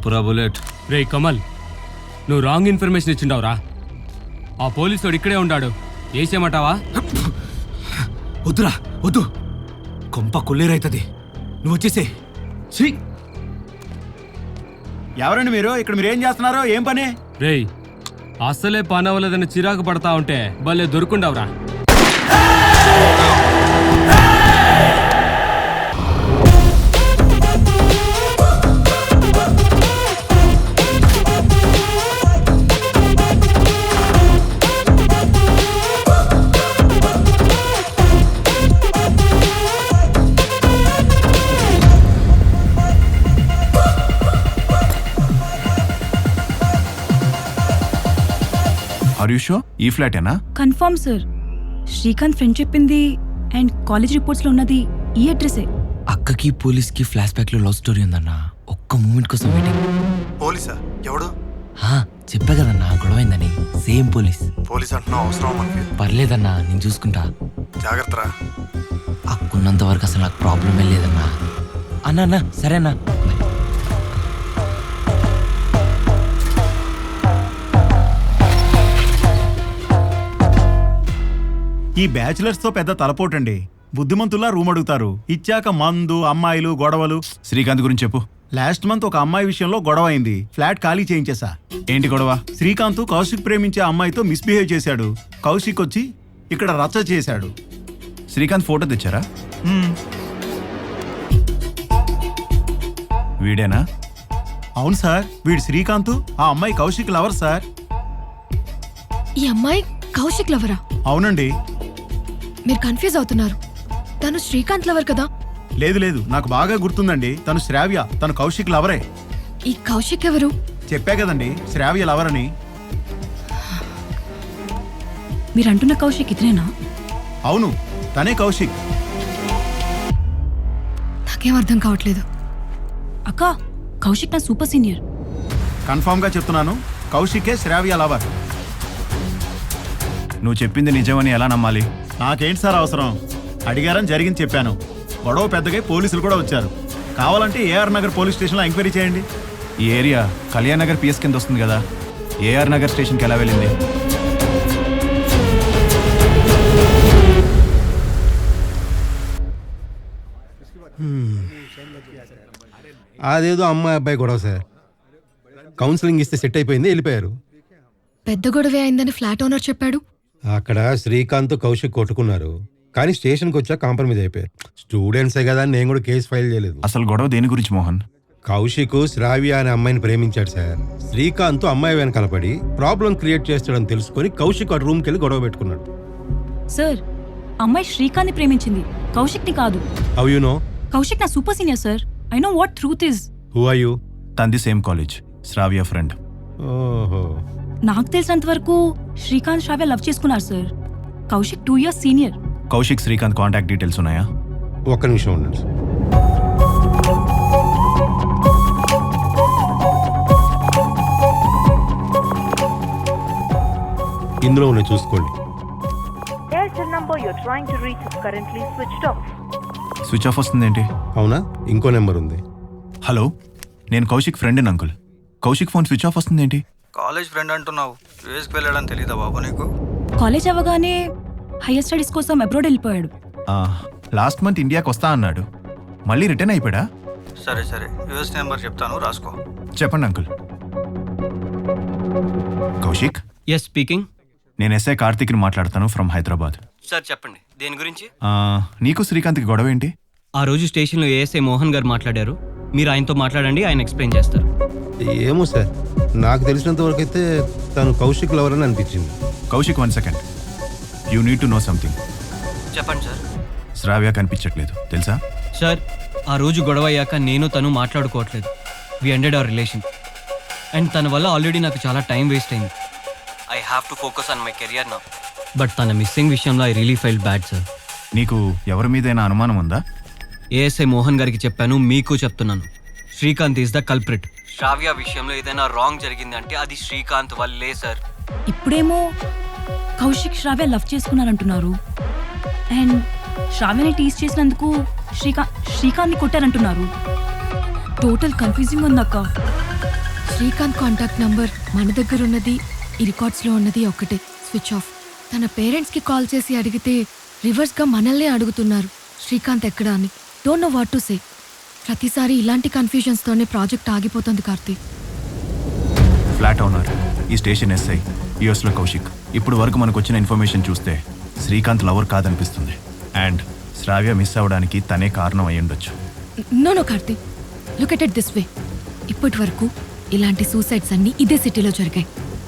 చెప్పురా బుల్లెట్. రే కమల్, నువ్వు wrong information ఇచ్చిండావురా. ఆ పోలీసు ఇక్కడే ఉన్నాడు, వేసేయమంటావా? వద్దురా వద్దు, కొంప కొల్లేరైతుంది. నువ్వు వచ్చేసే. ఎవరండి మీరు? ఇక్కడ మీరు ఏం చేస్తున్నారో? ఏం పని? రేయ్, అస్సలే పనవలేదని చిరాకు పడతా ఉంటే భలే దొరుకుండావురా. ఈ ఫ్లాటేనా? Confirm sir. శ్రీకాంత్ ఫ్రెండ్ చెప్పింది అండ్ కాలేజ్ రిపోర్ట్స్ లో ఉన్నది ఈ అడ్రస్సే. అక్కకి పోలీస్కి ఫ్లాష్ బ్యాక్ లో లవ్ స్టోరీ ఉందన్నా. ఒక్క మూమెంట్ కోసం వెయిటింగ్. పోలీసా? ఎవడు? చెప్పా కదన్నా గొడవైందని. Same police. పోలీస్ అంటున్నావు, అవసరం మనకి. పర్లేదన్నా, నేను చూసుకుంటా. జాగ్రత్తరా. అక్కున్నంత వరకు అసలు నాకు ప్రాబ్లమే లేదన్నా. అన్నా సరేనా? ఈ బ్యాచిలర్స్ తో పెద్ద తలపోటండి. బుద్ధిమంతుల్లా రూమ్ అడుగుతారు, ఇచ్చాక మందు, అమ్మాయిలు, గొడవలు. శ్రీకాంత్ గురించి చెప్పు. లాస్ట్ మంత్ ఒక అమ్మాయి విషయంలో గొడవ అయింది. ఫ్లాట్ ఖాళీ చేయించేసా. ఏంటి గొడవ? శ్రీకాంత్ కౌశిక్ ప్రేమించే అమ్మాయితో మిస్బిహేవ్ చేశాడు. కౌశిక్ వచ్చి ఇక్కడ రచ్చ చేశాడు. శ్రీకాంత్ ఫోటో తెచ్చారా? వీడేనా? అవును సార్, వీడు శ్రీకాంత్, ఆ అమ్మాయి కౌశిక్ లవర్ సార్. ఈ అమ్మాయి కౌశిక్ లవరా? అవునండి. మీరు కన్ఫ్యూజ్ అవుతున్నారు. తను శ్రీకాంత్ లవర్ కదా? లేదు, నాకు బాగా గుర్తుందండి. తను శ్రావ్య, తను కౌశిక్ లవరే. ఈ కౌశిక్ ఎవరు? చెప్పా కదండి, శ్రావ్య లవర్ అని. మీరు అంటున్న కౌశిక్ ఇతనేనా? అవును, తనే కౌశిక్. నాకేం అర్థం కావట్లేదు. అక్క, కౌశిక్ నా సూపర్ సీనియర్. కన్ఫర్మ్ గా చెప్తున్నాను, కౌశికే శ్రావ్య లవర్. నువ్వు చెప్పింది నిజమని ఎలా నమ్మాలి? నాకేంటి సార్ అవసరం? అడిగారని జరిగింది చెప్పాను. గొడవ పెద్దగా పోలీసులు కూడా వచ్చారు. కావాలంటే ఏఆర్ నగర్ పోలీస్ స్టేషన్లో ఎంక్వైరీ చేయండి. ఈ ఏరియా కళ్యాణ్ నగర్ పిఎస్ కింద వస్తుంది కదా. ఏఆర్ నగర్ స్టేషన్కి ఎలా వెళ్ళింది? అదేదో అమ్మాయి అబ్బాయి గొడవ సార్. కౌన్సిలింగ్ ఇస్తే సెట్ అయిపోయింది, వెళ్ళిపోయారు. పెద్ద గొడవే అయిందని ఫ్లాట్ ఓనర్ చెప్పాడు. అక్కడ శ్రీకాంత్ కౌశిక్ కొట్టుకున్నారు, కానీ స్టేషన్కి వచ్చా కాంప్రమైజ్ అయిపోయారు. స్టూడెంట్సే కదా అని నేను కూడా కేసు ఫైల్ చేయలేదు. అసలు గొడవ దేని గురించి మోహన్? కౌశిక్ శ్రావ్య అనే అమ్మాయిని ప్రేమించాడు సార్. శ్రీకాంత్ అమ్మాయి వెనకాల పడి ప్రాబ్లం క్రియేట్ చేస్తాడని తెలుసుకొని కౌశిక్ ఆ రూమ్కి వెళ్ళి గొడవ పెట్టుకున్నాడు. సార్, అమ్మాయి శ్రీకాంత్ ప్రేమించింది, కౌశిక్ ని కాదు. How you know? కౌశిక్ నా super senior sir. I know what truth is. Who are you? తంది సేమ్ కాలేజ్, శ్రావ్య ఫ్రెండ్. ఓహో. నాకు తెలిసినంత వరకు శ్రీకాంత్ శ్రావ్య లవ్ చేసుకున్నారు సార్. Kaushik 2 years senior. Kaushik Srikanth contact details ఉన్నాయా? ఒక్క నిమిషం ఉండండి సార్. ఇందులో ఉన్నాయి, చూసుకోండి. స్విచ్ ఆఫ్ వస్తుంది ఏంటి? అవునా, ఇంకో నెంబర్ ఉంది. హలో, నేను Kaushik friend uncle. Kaushik phone switch off వస్తుంది ఏంటి? కాలేజ్ ఫ్రెండ్ అంటున్నావు, యూఎస్కి వెళ్ళాడని తెలీదా బాబు నీకు? కాలేజ్ అవ్వగానే హైయర్ స్టడీస్ కోసం అబ్రాడ్ వెళ్ళిపోయాడు. లాస్ట్ మంత్ ఇండియాకి వస్తా అన్నాడు, మళ్ళీ రిటర్న్ అయిపోయాడా? సరే యూఎస్ నెంబర్ చెప్తాను, రాసుకో. చెప్పండి అంకుల్. కౌశిక్. Yes speaking. నేను ఎస్ఐ కార్తిక్ని మాట్లాడతాను ఫ్రమ్ హైదరాబాద్. సార్ చెప్పండి, దేని గురించి? నీకు శ్రీకాంత్కి గొడవ ఏంటి? ఆ రోజు స్టేషన్లో ఏఎస్ఐ మోహన్ గారు మాట్లాడారు. మీరు ఆయనతో మాట్లాడండి, ఆయన ఎక్స్ప్లెయిన్ చేస్తారు. ఏమో సార్, నాకు తెలిసినంత వరకు అయితే తను కౌశిక్ లవర్ అని అనిపించింది. Kaushik 1 second, you need to know something. చెప్పండి సార్. శ్రావ్య కనిపించట్లేదు తెలుసా? సార్, ఆ రోజు గొడవ అయ్యాక నేను తను మాట్లాడుకోవట్లేదు. We ended our relation and తన వల్ల ఆల్రెడీ నాకు చాలా టైం వేస్ట్ అయింది. I have to focus on my career now. But తన మిస్సింగ్ విషయంలో I really felt bad sir. నీకు ఎవరి మీదైనా అనుమానం ఉందా? ఏఎస్ఐ మోహన్ గారికి చెప్పాను, మీకు చెప్తున్నాను. Srikanth is the culprit. Sravya విషయంలో ఏదైనా రాంగ్ జరిగింది అంటే అది శ్రీకాంత్ వల్లే సార్. ఇప్పుడేమో కౌశిక్ శ్రావ్య లవ్ చేసుకున్నారంటున్నారు అండ్ శ్రావ్యని టీజ్ చేసినందుకు శ్రీకాంత్ని కొట్టారంటున్నారు. టోటల్ కన్ఫ్యూజింగ్ ఉందక్క. శ్రీకాంత్ కాంటాక్ట్ నంబర్ మన దగ్గర ఉన్నది, ఈ రికార్డ్స్లో ఉన్నది ఒక్కటే, స్విచ్ ఆఫ్. తన పేరెంట్స్కి కాల్ చేసి అడిగితే రివర్స్గా మనల్నే అడుగుతున్నారు శ్రీకాంత్ ఎక్కడా అని. Don't know what to say. ప్రతిసారి ఇలాంటి కన్ఫ్యూజన్స్తోనే ప్రాజెక్ట్ ఆగిపోతుంది కార్తీక్. ఫ్లాట్ ఓనర్, ఈ స్టేషన్ ఎస్ఐ, యుఎస్లో కౌశిక్. ఇప్పుడు వరకు మనకు వచ్చిన ఇన్ఫర్మేషన్ చూస్తే శ్రీకాంత్ లవర్ కాదనిపిస్తుంది. అండ్ శ్రావ్య మిస్ అవ్వడానికి తనే కారణం అయి ఉండొచ్చు. No Karthik, look at it this way. ఇప్పటి వరకు ఇలాంటి సూసైడ్స్ అన్నీ ఇదే సిటీలో జరిగాయి.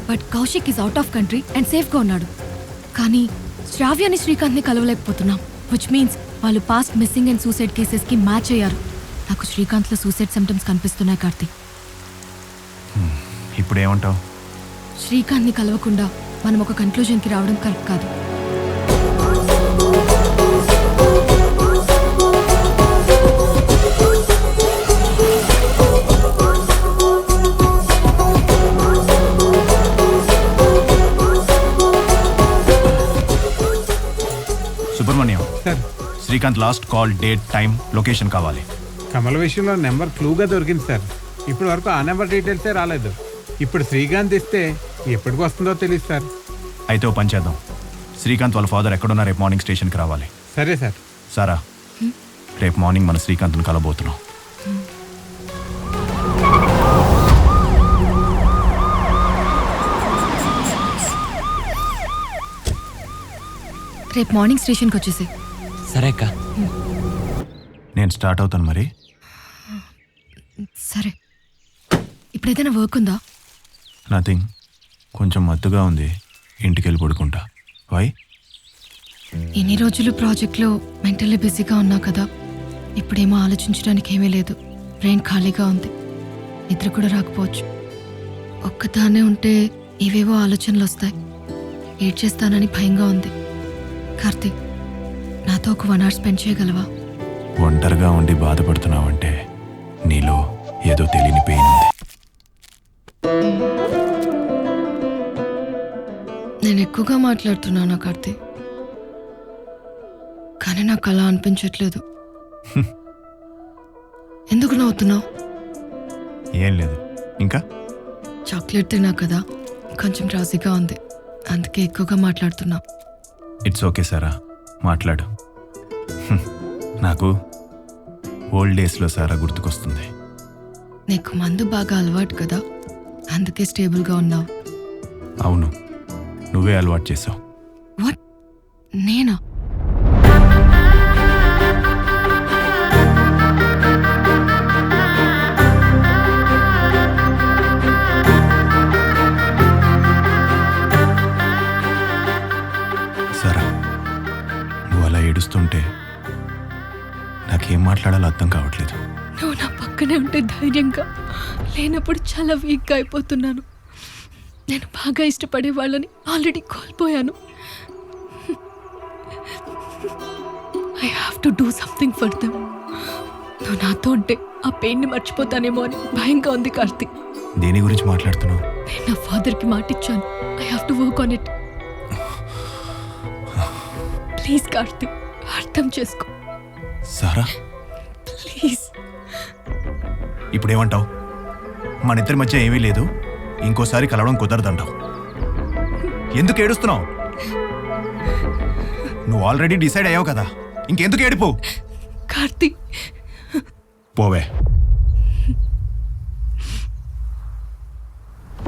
But Kaushik is out of country and సేఫ్గా ఉన్నాడు. కానీ శ్రావ్యని శ్రీకాంత్ని కలవలేకపోతున్నాం, విచ్ మీన్స్ వాళ్ళు పాస్ట్ మిస్సింగ్ అండ్ సూసైడ్ కేసెస్కి మ్యాచ్ అయ్యారు. నాకు శ్రీకాంత్లో సూసైడ్ సిమ్టమ్స్ కనిపిస్తున్నాయి కార్తీక్. ఇప్పుడు ఏమంటావు? శ్రీకాంత్ని కలవకుండా మనం ఒక కన్క్లూజన్కి రావడం కరెక్ట్ కాదు. Subrahmanyam, Srikanth last call, date, time, location కావాలి. కమల విషయంలో నెంబర్ క్లూగా దొరికింది సార్. ఇప్పటి వరకు ఆ నెంబర్ డీటెయిల్సే రాలేదు. ఇప్పుడు శ్రీకాంత్ ఇస్తే ఎప్పటికి వస్తుందో తెలియదు సార్. అయితే ఓ పని చేద్దాం, శ్రీకాంత్ వాళ్ళ ఫాదర్ ఎక్కడున్నా రేపు మార్నింగ్ స్టేషన్కి రావాలి. సరే సార్. సారా, రేపు మార్నింగ్ మన శ్రీకాంత్ని కలబోతున్నాం. రేపు మార్నింగ్ స్టేషన్కి వచ్చేసి. సరే అక్క. నేను స్టార్ట్ అవుతాను మరి. సరే. ఇప్పుడు ఏదైనా వర్క్ ఉందా? నథింగ్, కొంచెం మత్తుగా ఉంది, ఇంటికి వెళ్ళి పడుకుంటా. వై? ఎన్ని రోజులు ప్రాజెక్ట్లో మెంటల్లీ బిజీగా ఉన్నా కదా, ఇప్పుడేమో ఆలోచించడానికి ఏమీ లేదు. బ్రెయిన్ ఖాళీగా ఉంది, నిద్ర కూడా రాకపోవచ్చు. ఒక్కదానే ఉంటే ఏవేవో ఆలోచనలు వస్తాయి. ఏడ్ చేస్తానని భయంగా ఉంది. కార్తీక్, నాతో ఒక 1 hour స్పెండ్ చేయగలవా? ఒంటరిగా ఉండి బాధపడుతున్నావంటే నీలో ఏదో తెలియని పెయిన్ ఉంది. నేను ఎక్కువగా మాట్లాడుతున్నాను కార్తీక్, కానీ నాకు అలా అనిపించట్లేదు. ఎందుకు నవ్వుతున్నావు? ఏం లేదు. ఇంకా చాక్లెట్ తిన్నా కదా, కొంచెం రాజీగా ఉంది, అందుకే ఎక్కువగా మాట్లాడుతున్నా. ఇట్స్ ఓకే సారా, మాట్లాడు. నాకు ఓల్డ్ డేస్లో సారా గుర్తుకొస్తుంది. నీకు మందు బాగా అలవాటు కదా, అందుకే స్టేబుల్గా ఉన్నావు. అవును, నువ్వే అలవాటు చేసావు. వాట్? నేనా? సారా, నువ్వు అలా ఏడుస్తుంటే నాకేం మాట్లాడాలో అర్థం కావట్లేదు. నువ్వు నా పక్కనే ఉంటే ధైర్యంగా, లేనప్పుడు చాలా వీక్గా అయిపోతున్నాను. నేను బాగా ఇష్టపడే వాళ్ళని ఆల్రెడీ కోల్పోయాను. I have to do something for them. నువ్వు నాతో ఉంటే ఆ పెయిన్ని మర్చిపోతానేమో అని భయంగా ఉంది కార్తీక్. దేని గురించి మాట్లాడుతున్నావు? నేను నా ఫాదర్కి మాట ఇచ్చాను. I have to work on it. Please Karthik, అర్థం చేసుకో. సారా, ప్లీజ్. ఇప్పుడేమంటావు? మన ఇద్దరి మధ్య ఏమీ లేదు, ఇంకోసారి కలవడం కుదరదంటావు. ఎందుకు ఏడుస్తున్నావు? నువ్వు ఆల్రెడీ డిసైడ్ అయ్యావు కదా, ఇంకెందుకు ఏడుపు? కార్తీక్, పోవే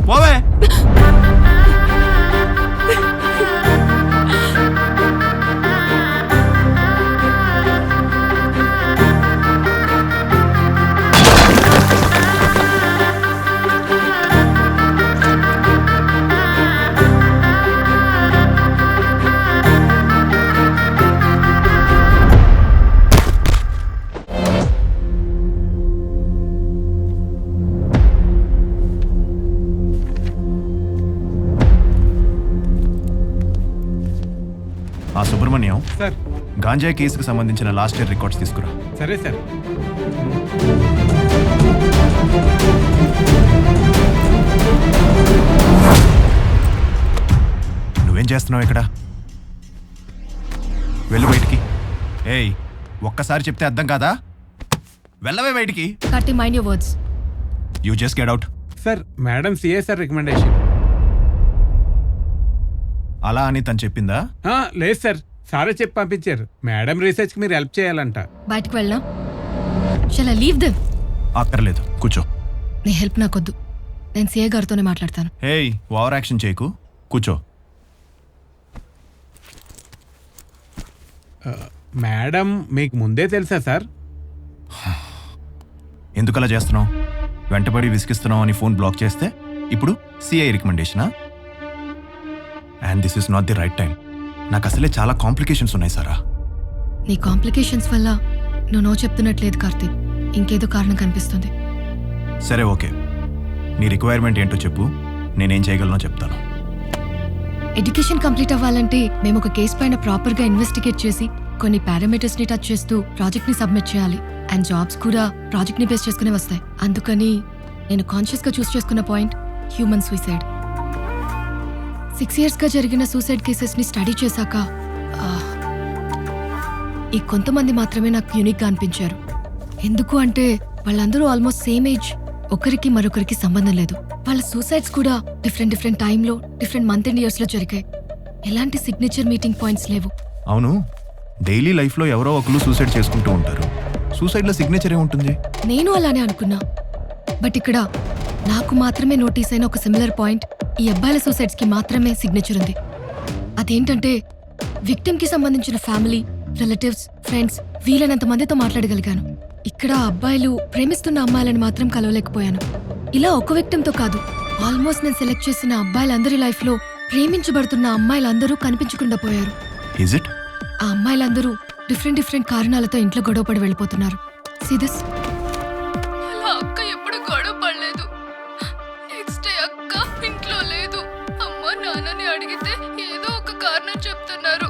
పోవే. ఆ సుబ్రహ్మణ్యం, సార్. గాంజా కేసుకు సంబంధించిన లాస్ట్ ఇయర్ రికార్డ్స్ తీసుకురా. సరే సార్. నువ్వేం చేస్తున్నావు ఇక్కడ? వెళ్ళు బయటికి. ఏయ్, ఒక్కసారి చెప్తే అర్థం కాదా? వెళ్ళవే బయటికి. Karthik, mind your words. You just get out. Sir madam CA sir recommendation. అలా అని తను చెప్పిందా? లేదు సార్, సారే చెప్పి పంపించారు. మేడం రీసెర్చ్కి మీరు హెల్ప్ చేయాలంట. బయటకు వెళ్ళాం. Shall I leave them? అక్కర్లేదు, కూర్చో. నీ హెల్ప్ నాకొద్దు, నేను సిఏ గారితోనే మాట్లాడతాను. హేయ్, ఓవర్ యాక్షన్ చేయకు, కూర్చో. మేడం మీకు ముందే తెలుసా సార్? ఎందుకలా చేస్తున్నావు? వెంటబడి విసిగిస్తున్నావు అని ఫోన్ బ్లాక్ చేస్తే ఇప్పుడు సిఐ రికమెండేషనా? And this is not the right time. నాకు అసలే చాలా కాంప్లికేషన్స్ ఉన్నాయి సారా. నీ కాంప్లికేషన్స్ వల్ల నువ్వు నో చెప్తున్నట్లేదు కార్తీక్, ఇంకేదో కారణం కనిపిస్తుంది. సరే ఓకే, నీ రిక్వైర్మెంట్ ఏంటో చెప్పు, నేనేం చేయగలనో చెప్తాను. ఎడ్యుకేషన్ కంప్లీట్ అవ్వాలంటే మేము ఒక కేసు పైన ప్రాపర్గా ఇన్వెస్టిగేట్ చేసి కొన్ని పారామీటర్స్ ని టచ్ చేస్తూ ప్రాజెక్ట్ ని సబ్మిట్ చేయాలి. అండ్ జాబ్స్ కూడా ప్రాజెక్ట్ ని బేస్ చేసుకునే వస్తాయి. అందుకని నేను కాన్షియస్ గా చూస్ చేసుకున్న పాయింట్ హ్యూమన్ సూసైడ్. 6 years గా జరిగిన సూసైడ్ కేసెస్ ని స్టడీ చేశాక ఈ కొంతమంది మాత్రమే నాకు యూనిక్ గా అనిపించారు. ఎందుకు అంటే వాళ్ళందరూ ఆల్మోస్ట్ సేమ్ ఏజ్, ఒకరికి మరొకరికి సంబంధం లేదు. వాళ్ళ సూసైడ్స్ కూడా డిఫరెంట్ టైంలో డిఫరెంట్ మంత్ అండ్ ఇయర్స్ లో జరిగాయి. ఎలాంటి సిగ్నేచర్ మీటింగ్ పాయింట్స్ లేవు. అవును, డైలీ లైఫ్లో ఎవరో ఒకరు సూసైడ్ చేసుకుంటూ ఉంటారు. సూసైడ్లో సిగ్నేచర్ ఏముంటుంది? నేను అలానే అనుకున్నా, బట్ ఇక్కడ నాకు మాత్రమే నోటీస్ అయిన ఒక సిమిలర్ పాయింట్ ఈ అబ్బాయిల సూసైడ్స్ కి మాత్రమే సిగ్నేచర్ ఉంది. అదేంటంటే విక్టిమ్ కి సంబంధించిన ఫ్యామిలీ, రిలేటివ్స్, ఫ్రెండ్స్ వీలైనంత మందితో మాట్లాడగలిగాను. ఇక్కడ అబ్బాయిలు ప్రేమిస్తున్న అమ్మాయిలను మాత్రం కలవలేకపోయాను. ఇలా ఒక విక్టిమ్తో కాదు, ఆల్మోస్ట్ నేను సెలెక్ట్ చేసిన అబ్బాయిలందరి లైఫ్ లో ప్రేమించబడుతున్న అమ్మాయిలందరూ కనిపించకుండా పోయారు. Is it? ఆ అమ్మాయిలందరూ డిఫరెంట్ కారణాలతో ఇంట్లో గొడవపడి వెళ్ళిపోతున్నారు. See this? అలా అక్క ఎప్పుడు గొడవ పడలేదు. నెక్స్ట్ డే అక్క ఇంట్లో లేదు. అమ్మ నాన్నని అడిగితే ఏదో ఒక కారణం చెప్తున్నారు.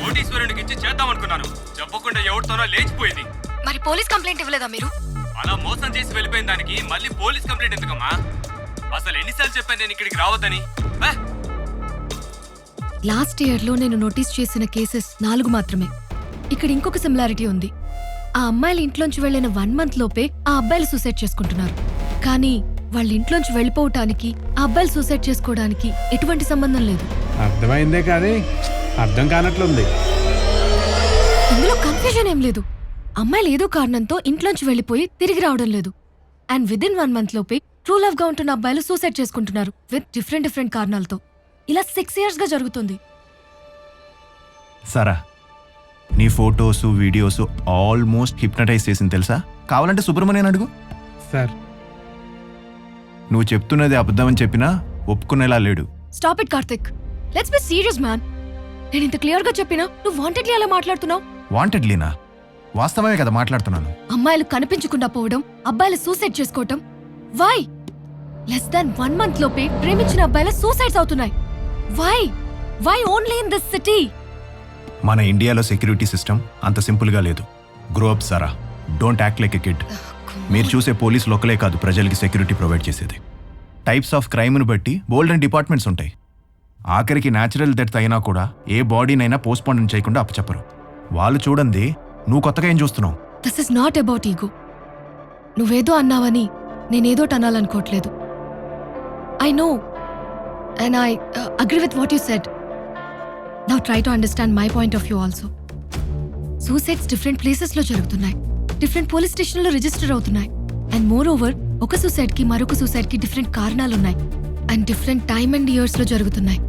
కోటీశ్వరునికి ఇచ్చి చేద్దాం అనుకున్నాను, చెప్పకుండా ఎవరితోనో లేచిపోయింది. మరి పోలీస్ కంప్లైంట్ ఇవ్వలేదా మీరు? అలా మోసం చేసి వెళ్ళిపోయిన దానికి మళ్ళీ పోలీస్ కంప్లైంట్ ఎందుకమ్మా? అసలు ఎన్నిసార్లు చెప్పాను నేను ఇక్కడికి రావద్దని? లాస్ట్ ఇయర్ లో నేను నోటీస్ చేసిన కేసెస్ 4 మాత్రమే. ఇక్కడ ఇంకొక సిమిలారిటీ ఉంది. ఆ అమ్మాయిల ఇంట్లోంచి వెళ్ళిన 1 month లోపే ఆ అబ్బాయిలు సూసైడ్ చేసుకుంటున్నారు. కానీ వాళ్ళ ఇంట్లోంచి వెళ్ళిపోవటానికి ఆ అబ్బాయిలు సూసైడ్ చేసుకోవడానికి ఎటువంటి సంబంధం లేదు. అర్థమైందే కానీ అర్థం కానట్లుంది. ఇందులో కన్ఫ్యూజన్ ఏం లేదు. అమ్మాయిలు ఏదో కారణంతో ఇంట్లోంచి వెళ్ళిపోయి తిరిగి రావడం లేదు. అండ్ విదిన్ 1 month లోపే ట్రూ లవ్ గా ఉంటున్న అబ్బాయిలు సూసైడ్ చేసుకుంటున్నారు విత్ డిఫరెంట్ కారణాలతో. ఇలా 6 years గా జరుగుతుంది. సరా, నీ ఫోటోస్ వీడియోస్ ఆల్మోస్ట్ హిప్నటైజ్ చేసింది తెలుసా? కావాలంటే సుబ్రహ్మణ్యం అడుగు. సార్, నువ్వు చెప్తున్నది అబద్ధమని చెప్పినా ఒప్పుకునేలా లేడు. Stop it Karthik, let's be serious man. నేను ఇంత క్లియర్ గా చెప్పినా నువ్వు వాంటెడ్లీ అలా మాట్లాడుతున్నావు. వాంటెడ్లీనా? వాస్తవమే కదా మాట్లాడుతున్నాను. అమ్మాయిలు కనిపించకుండా పోవడం, అబ్బాయిలు సూసైడ్ చేసుకోవటం, వై? లెస్ దాన్ 1 month లోపే ప్రేమించిన అబ్బాయిల సూసైడ్స్ అవుతున్నాయి. Why only in this city? మన ఇండియాలో సెక్యూరిటీ సిస్టమ్ అంత సింపుల్గా లేదు. Grow up Sara, don't act like a kid. మీరు చూసే పోలీస్ లోకలే కాదు ప్రజలకి సెక్యూరిటీ ప్రొవైడ్ చేసేది. టైప్స్ ఆఫ్ క్రైమ్ను బట్టి బోల్డ్ అండ్ డిపార్ట్మెంట్స్ ఉంటాయి. ఆఖరికి న్యాచురల్ డెత్ అయినా కూడా ఏ బాడీనైనా పోస్ట్మార్టం చేయకుండా అప్పచెప్పరు. వాళ్ళు చూడండి, నువ్వు కొత్తగా ఏం చూస్తున్నావు? This is not about ego. నువ్వేదో అన్నావని నేనేదో అనాలనుకోవట్లేదు. I know and I agree with what you said. Now try to understand my point of view also. Suicides different places లో జరుగుతున్నాయి, డిఫరెంట్ పోలీస్ స్టేషన్లో రిజిస్టర్ అవుతున్నాయి. అండ్ మోర్ ఓవర్ ఒక suicide కి మరొక సూసైడ్ కి డిఫరెంట్ కారణాలు ఉన్నాయి and different time and years లో జరుగుతున్నాయి.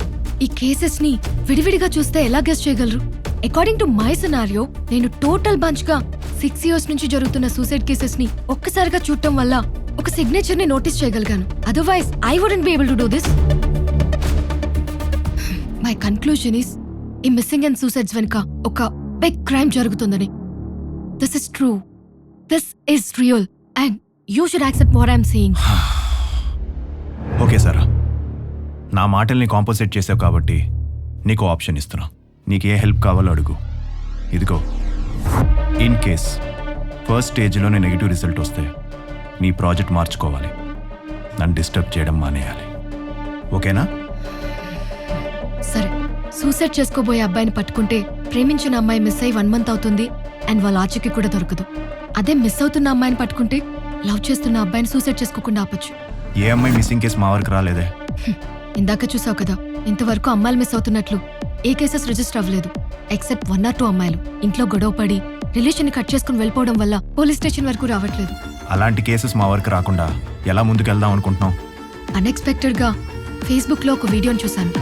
ఈ కేసెస్ ని విడివిడిగా చూస్తే ఎలా గెస్ చేయగలరు? అకార్డింగ్ టు మై సినారియో, నేను టోటల్ బంచ్ గా 6 years నుంచి జరుగుతున్న సూసైడ్ కేసెస్ ని ఒక్కసారిగా చూడటం వల్ల ఒక సిగ్నేచర్ ని నోటీస్ చేయగలిగాను. Otherwise I wouldn't be able to do this. My conclusion is, ఈ మిస్సింగ్ అండ్ సూసైడ్స్ వెనుక ఒక బిగ్ క్రైమ్ జరుగుతుందని. This is true, this is real and you should accept what I'm saying. Okay సారా, నా మాటల్ని compensate చేసావు కాబట్టి నీకు ఆప్షన్ ఇస్తున్నా. నీకు ఏ హెల్ప్ కావాలో అడుగు. ఇదిగో, ఇన్ కేస్ ఫస్ట్ స్టేజ్లోనే నెగిటివ్ రిజల్ట్ వస్తే నీ ప్రాజెక్ట్ మార్చుకోవాలి, నన్ను డిస్టర్బ్ చేయడం మానేయాలి. ఓకేనా? సరే, సూసైడ్ చేసుకోబోయే అబ్బాయిని పట్టుకుంటే ప్రేమించిన అమ్మాయి మిస్ అయ్యి 1 month అవుతుంది అండ్ వాళ్ళ ఆచూకీ కూడా దొరకదు. అదే మిస్ అవుతున్న అమ్మాయిని పట్టుకుంటే లవ్ చేస్తున్న అబ్బాయిని సూసైడ్ చేసుకోకుండా ఆపచ్చు. ఏ అమ్మాయి మిస్సింగ్ కేసు మా వరకు రాలేదే. ఇందాక చూసావు కదా, ఇంతవరకు అమ్మాయిలు మిస్ అవుతున్నట్లు ఏ కేసెస్ రిజిస్టర్ అవ్వలేదు. ఎక్సెప్ట్ 1 or 2 అమ్మాయిలు ఇంట్లో గొడవ పడి రిలేషన్ కట్ చేసుకుని వెళ్ళిపోవడం వల్ల పోలీస్ స్టేషన్ వరకు రావట్లేదు. అలాంటి కేసెస్ మా వరకు రాకుండా ఎలా ముందుకెళ్దాం అనుకుంటున్నాం? అన్ఎక్స్పెక్టెడ్ గా ఫేస్బుక్ లో ఒక వీడియోని చూశాను.